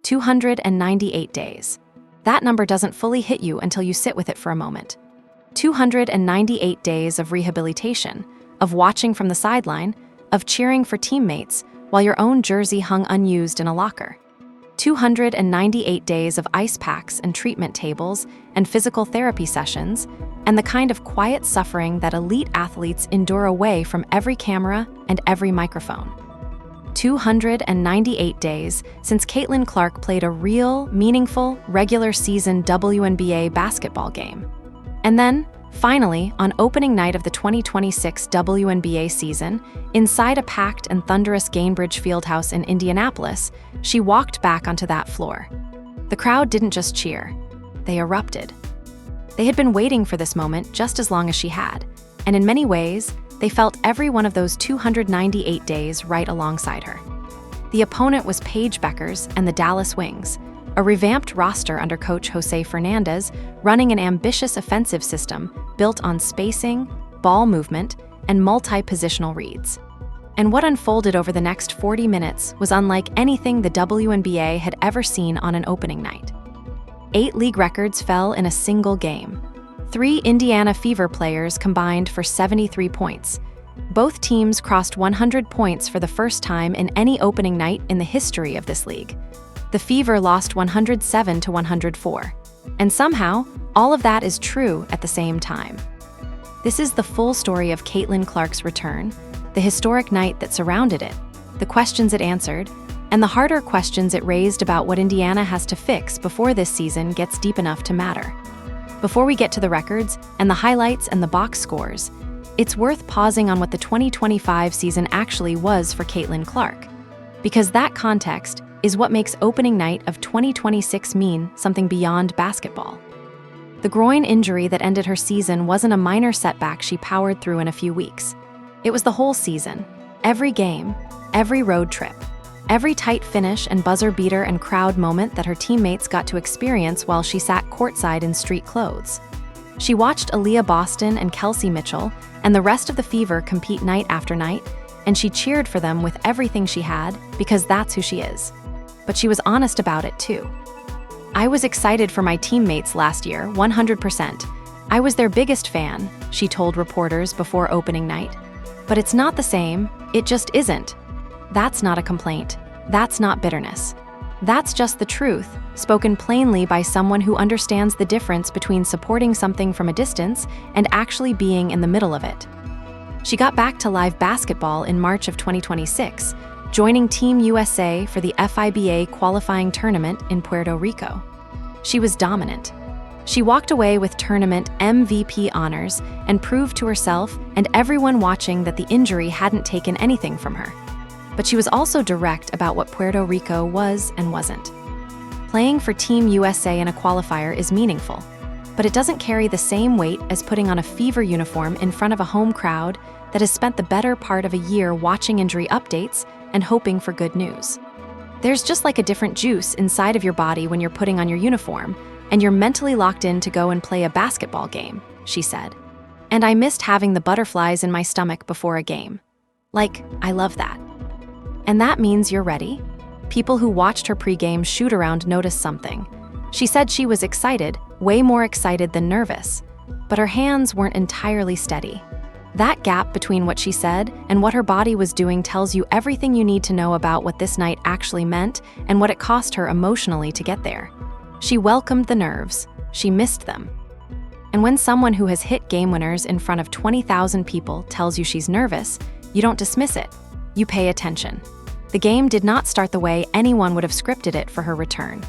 298 days. That number doesn't fully hit you until you sit with it for a moment. 298 days of rehabilitation, of watching from the sideline, of cheering for teammates while your own jersey hung unused in a locker. 298 days of ice packs and treatment tables and physical therapy sessions, and the kind of quiet suffering that elite athletes endure away from every camera and every microphone. 298 days since Caitlyn Clark played a real, meaningful, regular season WNBA basketball game. And then, finally, on opening night of the 2026 WNBA season, inside a packed and thunderous Gainbridge Fieldhouse in Indianapolis, she walked back onto that floor. The crowd didn't just cheer, they erupted. They had been waiting for this moment just as long as she had, and in many ways, they felt every one of those 298 days right alongside her. The opponent was Paige Beckers and the Dallas Wings, a revamped roster under coach Jose Fernandez, running an ambitious offensive system built on spacing, ball movement, and multi-positional reads. And what unfolded over the next 40 minutes was unlike anything the WNBA had ever seen on an opening night. 8 league records fell in a single game. 3 Indiana Fever players combined for 73 points. Both teams crossed 100 points for the first time in any opening night in the history of this league. The Fever lost 107 to 104. And somehow, all of that is true at the same time. This is the full story of Caitlyn Clark's return, the historic night that surrounded it, the questions it answered, and the harder questions it raised about what Indiana has to fix before this season gets deep enough to matter. Before we get to the records and the highlights and the box scores, it's worth pausing on what the 2025 season actually was for Caitlyn Clark, because that context is what makes opening night of 2026 mean something beyond basketball. The groin injury that ended her season wasn't a minor setback she powered through in a few weeks. It was the whole season, every game, every road trip, every tight finish and buzzer beater and crowd moment that her teammates got to experience while she sat courtside in street clothes. She watched Aaliyah Boston and Kelsey Mitchell and the rest of the Fever compete night after night, and she cheered for them with everything she had because that's who she is. But she was honest about it too. "I was excited for my teammates last year, 100%. I was their biggest fan," she told reporters before opening night. "But it's not the same, it just isn't. That's not a complaint. That's not bitterness. That's just the truth, spoken plainly by someone who understands the difference between supporting something from a distance and actually being in the middle of it." She got back to live basketball in March of 2026, joining Team USA for the FIBA qualifying tournament in Puerto Rico. She was dominant. She walked away with tournament MVP honors and proved to herself and everyone watching that the injury hadn't taken anything from her. But she was also direct about what Puerto Rico was and wasn't. Playing for Team USA in a qualifier is meaningful, but it doesn't carry the same weight as putting on a Fever uniform in front of a home crowd that has spent the better part of a year watching injury updates and hoping for good news. There's just like a different juice inside of your body when you're putting on your uniform, and you're mentally locked in to go and play a basketball game, she said. "And I missed having the butterflies in my stomach before a game. Like, I love that." "And that means you're ready?" People who watched her pregame shoot-around noticed something. She said she was excited, way more excited than nervous, but her hands weren't entirely steady. That gap between what she said and what her body was doing tells you everything you need to know about what this night actually meant and what it cost her emotionally to get there. She welcomed the nerves. She missed them. And when someone who has hit game winners in front of 20,000 people tells you she's nervous, you don't dismiss it. You pay attention. The game did not start the way anyone would have scripted it for her return.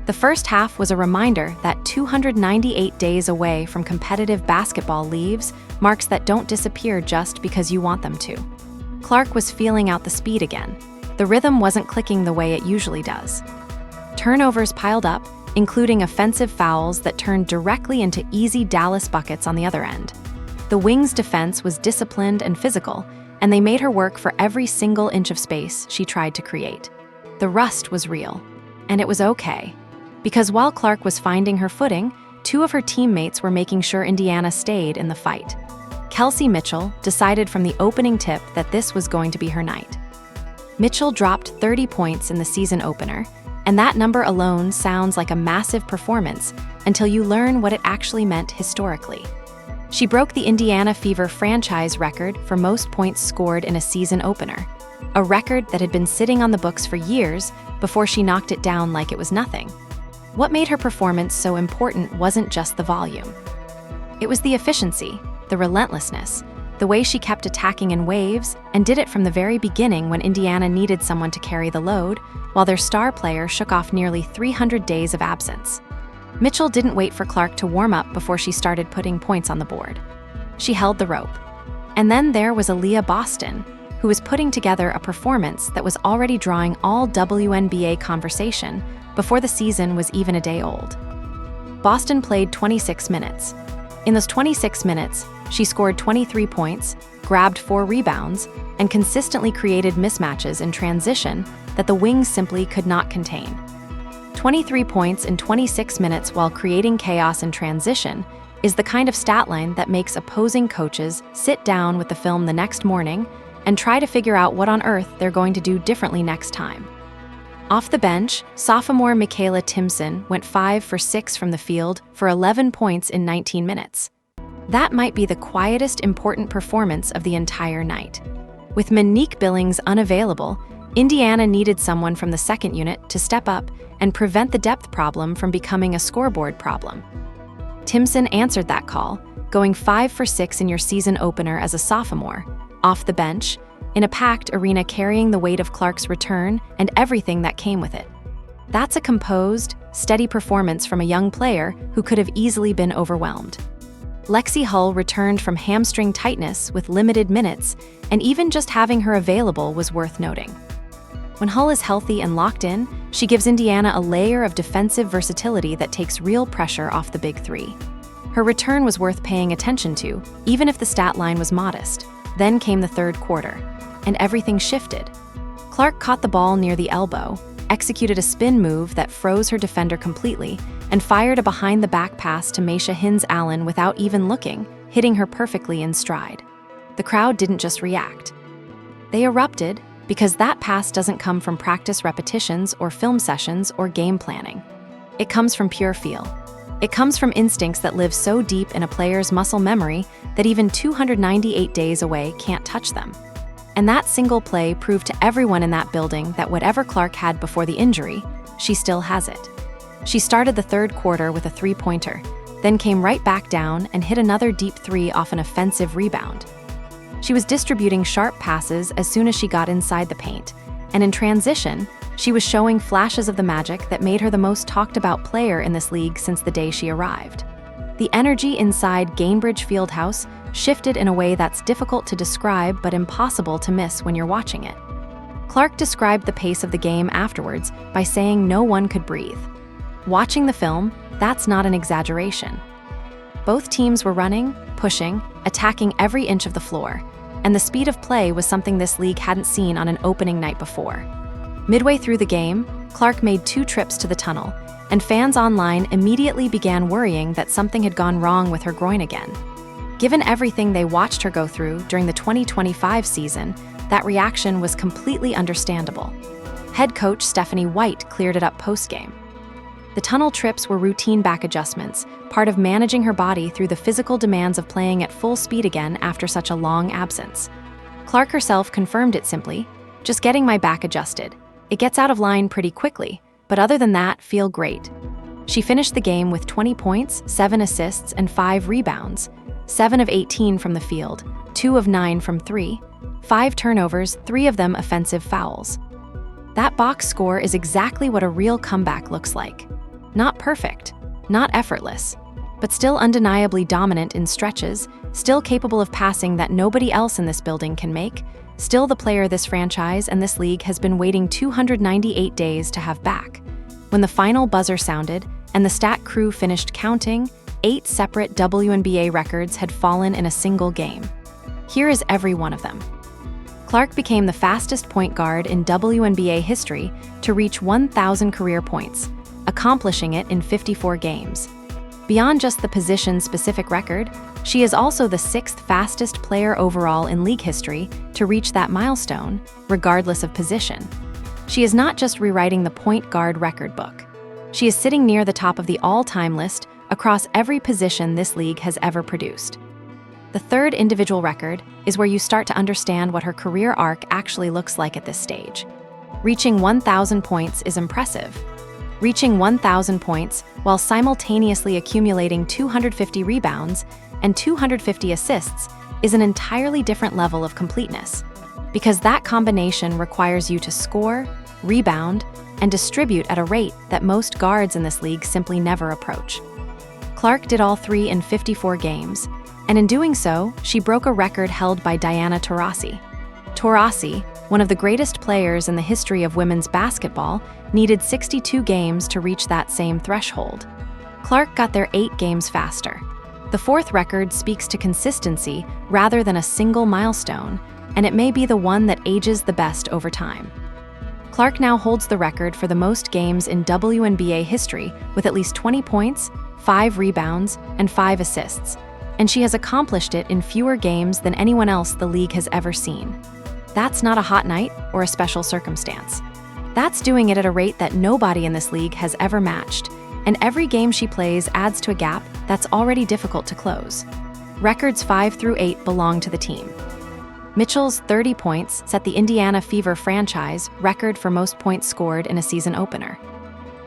The first half was a reminder that 298 days away from competitive basketball leaves marks that don't disappear just because you want them to. Clark was feeling out the speed again. The rhythm wasn't clicking the way it usually does. Turnovers piled up, including offensive fouls that turned directly into easy Dallas buckets on the other end. The Wings' defense was disciplined and physical, and they made her work for every single inch of space she tried to create. The rust was real, and it was okay. Because while Clark was finding her footing, 2 of her teammates were making sure Indiana stayed in the fight. Kelsey Mitchell decided from the opening tip that this was going to be her night. Mitchell dropped 30 points in the season opener, And that number alone sounds like a massive performance until you learn what it actually meant historically. She broke the Indiana Fever franchise record for most points scored in a season opener, a record that had been sitting on the books for years before she knocked it down like it was nothing. What made her performance so important wasn't just the volume. It was the efficiency, the relentlessness, the way she kept attacking in waves and did it from the very beginning when Indiana needed someone to carry the load, while their star player shook off nearly 300 days of absence. Mitchell didn't wait for Clark to warm up before she started putting points on the board. She held the rope. And then there was Aaliyah Boston, who was putting together a performance that was already drawing all WNBA conversation before the season was even a day old. Boston played 26 minutes. In those 26 minutes, she scored 23 points, grabbed 4 rebounds, and consistently created mismatches in transition that the Wings simply could not contain. 23 points in 26 minutes while creating chaos in transition is the kind of stat line that makes opposing coaches sit down with the film the next morning and try to figure out what on earth they're going to do differently next time. Off the bench, sophomore Mikayla Timpson went 5 for 6 from the field for 11 points in 19 minutes. That might be the quietest important performance of the entire night. With Monique Billings unavailable, Indiana needed someone from the second unit to step up and prevent the depth problem from becoming a scoreboard problem. Timpson answered that call, going 5 for 6 in your season opener as a sophomore, off the bench, in a packed arena carrying the weight of Clark's return and everything that came with it. That's a composed, steady performance from a young player who could have easily been overwhelmed. Lexi Hull returned from hamstring tightness with limited minutes, and even just having her available was worth noting. When Hull is healthy and locked in, she gives Indiana a layer of defensive versatility that takes real pressure off the big three. Her return was worth paying attention to, even if the stat line was modest. Then came the third quarter, and everything shifted. Clark caught the ball near the elbow, executed a spin move that froze her defender completely, and fired a behind-the-back pass to Maisha Hins-Allen without even looking, hitting her perfectly in stride. The crowd didn't just react. They erupted, because that pass doesn't come from practice repetitions or film sessions or game planning. It comes from pure feel. It comes from instincts that live so deep in a player's muscle memory that even 298 days away can't touch them. And that single play proved to everyone in that building that whatever Clark had before the injury, she still has it. She started the third quarter with a three-pointer, then came right back down and hit another deep three off an offensive rebound. She was distributing sharp passes as soon as she got inside the paint, and in transition, she was showing flashes of the magic that made her the most talked-about player in this league since the day she arrived. The energy inside Gainbridge Fieldhouse shifted in a way that's difficult to describe but impossible to miss when you're watching it. Clark described the pace of the game afterwards by saying no one could breathe. Watching the film, that's not an exaggeration. Both teams were running, pushing, attacking every inch of the floor, and the speed of play was something this league hadn't seen on an opening night before. Midway through the game, Clark made 2 trips to the tunnel, and fans online immediately began worrying that something had gone wrong with her groin again. Given everything they watched her go through during the 2025 season, that reaction was completely understandable. Head coach Stephanie White cleared it up post-game. The tunnel trips were routine back adjustments, part of managing her body through the physical demands of playing at full speed again after such a long absence. Clark herself confirmed it simply, "Just getting my back adjusted. It gets out of line pretty quickly, but other than that, feel great." She finished the game with 20 points, 7 assists, and 5 rebounds, 7 of 18 from the field, 2 of 9 from 3, 5 turnovers, 3 of them offensive fouls. That box score is exactly what a real comeback looks like. Not perfect, not effortless, but still undeniably dominant in stretches, still capable of passing that nobody else in this building can make, still the player this franchise and this league has been waiting 298 days to have back. When the final buzzer sounded and the stat crew finished counting, 8 separate WNBA records had fallen in a single game. Here is every one of them. Clark became the fastest point guard in WNBA history to reach 1,000 career points, accomplishing it in 54 games. Beyond just the position-specific record, she is also the 6th fastest player overall in league history to reach that milestone, regardless of position. She is not just rewriting the point guard record book. She is sitting near the top of the all-time list across every position this league has ever produced. The third individual record is where you start to understand what her career arc actually looks like at this stage. Reaching 1,000 points is impressive. Reaching 1,000 points while simultaneously accumulating 250 rebounds and 250 assists is an entirely different level of completeness, because that combination requires you to score, rebound, and distribute at a rate that most guards in this league simply never approach. Clark did all three in 54 games, and in doing so, she broke a record held by Diana Taurasi. Taurasi, one of the greatest players in the history of women's basketball, needed 62 games to reach that same threshold. Clark got there 8 games faster. The fourth record speaks to consistency rather than a single milestone, and it may be the one that ages the best over time. Clark now holds the record for the most games in WNBA history with at least 20 points, 5 rebounds, and 5 assists, and she has accomplished it in fewer games than anyone else the league has ever seen. That's not a hot night or a special circumstance. That's doing it at a rate that nobody in this league has ever matched, and every game she plays adds to a gap that's already difficult to close. Records 5 through 8 belong to the team. Mitchell's 30 points set the Indiana Fever franchise record for most points scored in a season opener.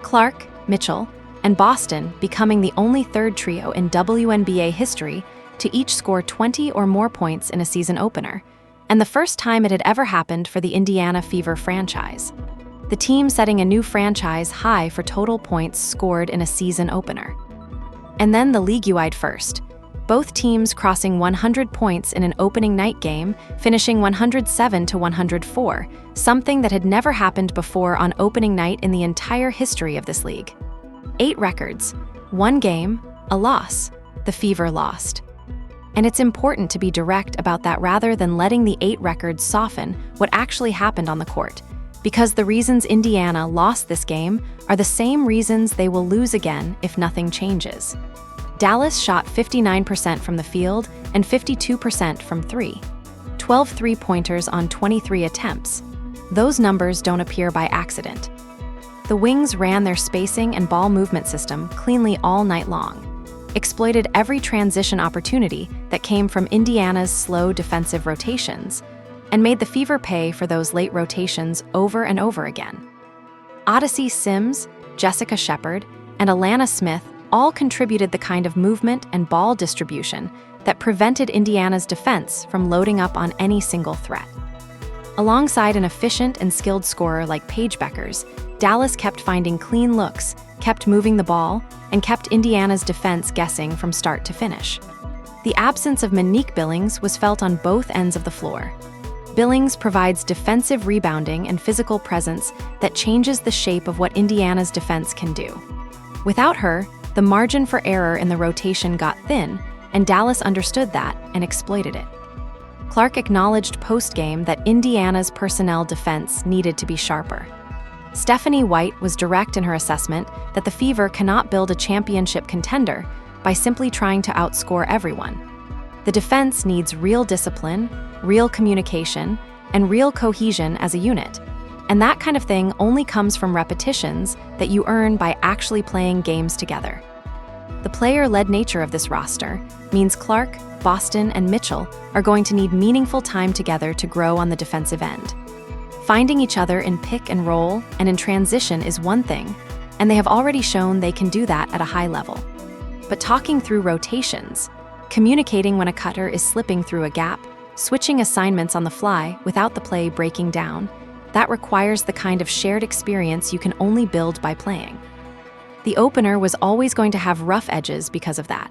Clark, Mitchell, and Boston becoming the only third trio in WNBA history to each score 20 or more points in a season opener, and the first time it had ever happened for the Indiana Fever franchise. The team setting a new franchise high for total points scored in a season opener. And then the league-wide first, both teams crossing 100 points in an opening night game, finishing 107 to 104, something that had never happened before on opening night in the entire history of this league. 8 records, 1 game, a loss. The Fever lost. And it's important to be direct about that rather than letting the 8 records soften what actually happened on the court, because the reasons Indiana lost this game are the same reasons they will lose again if nothing changes. Dallas shot 59% from the field and 52% from 3. 12 three-pointers on 23 attempts. Those numbers don't appear by accident. The Wings ran their spacing and ball movement system cleanly all night long, exploited every transition opportunity that came from Indiana's slow defensive rotations, and made the Fever pay for those late rotations over and over again. Odyssey Sims, Jessica Shepard, and Alana Smith all contributed the kind of movement and ball distribution that prevented Indiana's defense from loading up on any single threat. Alongside an efficient and skilled scorer like Paige Beckers, Dallas kept finding clean looks, kept moving the ball, and kept Indiana's defense guessing from start to finish. The absence of Monique Billings was felt on both ends of the floor. Billings provides defensive rebounding and physical presence that changes the shape of what Indiana's defense can do. Without her, the margin for error in the rotation got thin, and Dallas understood that and exploited it. Clark acknowledged post-game that Indiana's personnel defense needed to be sharper. Stephanie White was direct in her assessment that the Fever cannot build a championship contender by simply trying to outscore everyone. The defense needs real discipline, real communication, and real cohesion as a unit. And that kind of thing only comes from repetitions that you earn by actually playing games together. The player-led nature of this roster means Clark, Boston, and Mitchell are going to need meaningful time together to grow on the defensive end. Finding each other in pick and roll and in transition is one thing, and they have already shown they can do that at a high level. But talking through rotations, communicating when a cutter is slipping through a gap, switching assignments on the fly without the play breaking down, that requires the kind of shared experience you can only build by playing. The opener was always going to have rough edges because of that.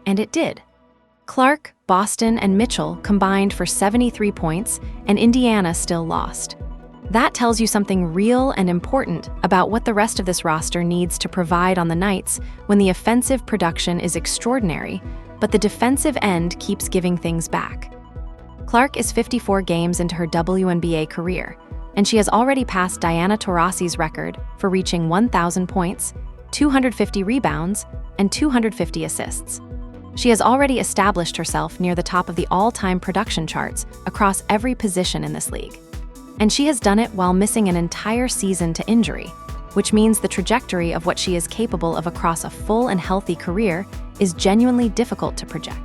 And it did. Clark, Boston, and Mitchell combined for 73 points, and Indiana still lost. That tells you something real and important about what the rest of this roster needs to provide on the nights when the offensive production is extraordinary, but the defensive end keeps giving things back. Clark is 54 games into her WNBA career, and she has already passed Diana Taurasi's record for reaching 1,000 points, 250 rebounds, and 250 assists. She has already established herself near the top of the all-time production charts across every position in this league. And she has done it while missing an entire season to injury, which means the trajectory of what she is capable of across a full and healthy career is genuinely difficult to project.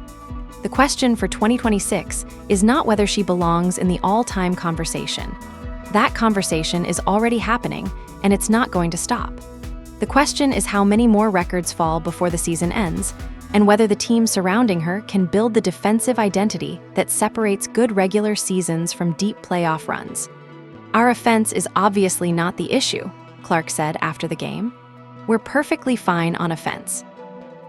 The question for 2026 is not whether she belongs in the all-time conversation. That conversation is already happening, and it's not going to stop. The question is how many more records fall before the season ends, and whether the team surrounding her can build the defensive identity that separates good regular seasons from deep playoff runs. "Our offense is obviously not the issue," Clark said after the game. "We're perfectly fine on offense.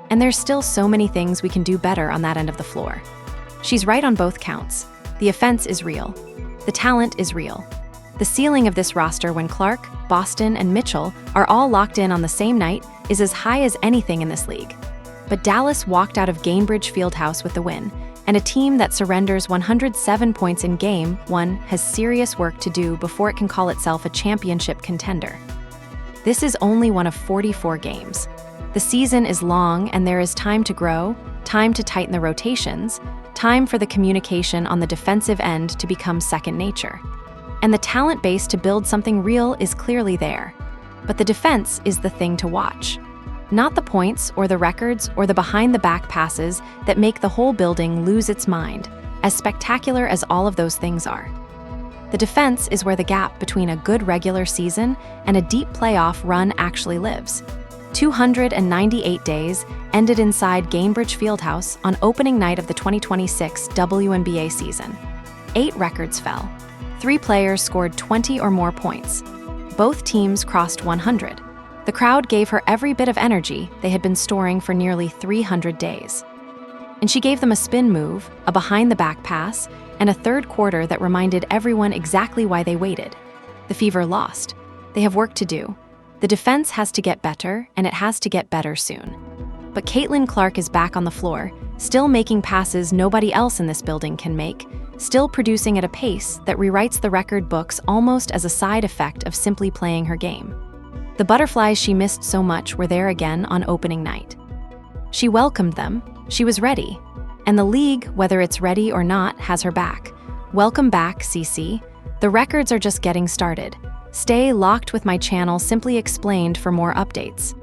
And there's still so many things we can do better on that end of the floor." She's right on both counts. The offense is real. The talent is real. The ceiling of this roster when Clark, Boston, and Mitchell are all locked in on the same night is as high as anything in this league. But Dallas walked out of Gainbridge Fieldhouse with the win, and a team that surrenders 107 points in Game 1 has serious work to do before it can call itself a championship contender. This is only one of 44 games. The season is long, and there is time to grow, time to tighten the rotations, time for the communication on the defensive end to become second nature. And the talent base to build something real is clearly there. But the defense is the thing to watch. Not the points or the records or the behind-the-back passes that make the whole building lose its mind, as spectacular as all of those things are. The defense is where the gap between a good regular season and a deep playoff run actually lives. 298 days ended inside Gainbridge Fieldhouse on opening night of the 2026 WNBA season. 8 records fell. 3 players scored 20 or more points. Both teams crossed 100. The crowd gave her every bit of energy they had been storing for nearly 300 days. And she gave them a spin move, a behind-the-back pass, and a third quarter that reminded everyone exactly why they waited. The Fever lost. They have work to do. The defense has to get better, and it has to get better soon. But Caitlyn Clark is back on the floor, still making passes nobody else in this building can make, still producing at a pace that rewrites the record books almost as a side effect of simply playing her game. The butterflies she missed so much were there again on opening night. She welcomed them. She was ready. And the league, whether it's ready or not, has her back. Welcome back, CC. The records are just getting started. Stay locked with my channel Simply Explained for more updates.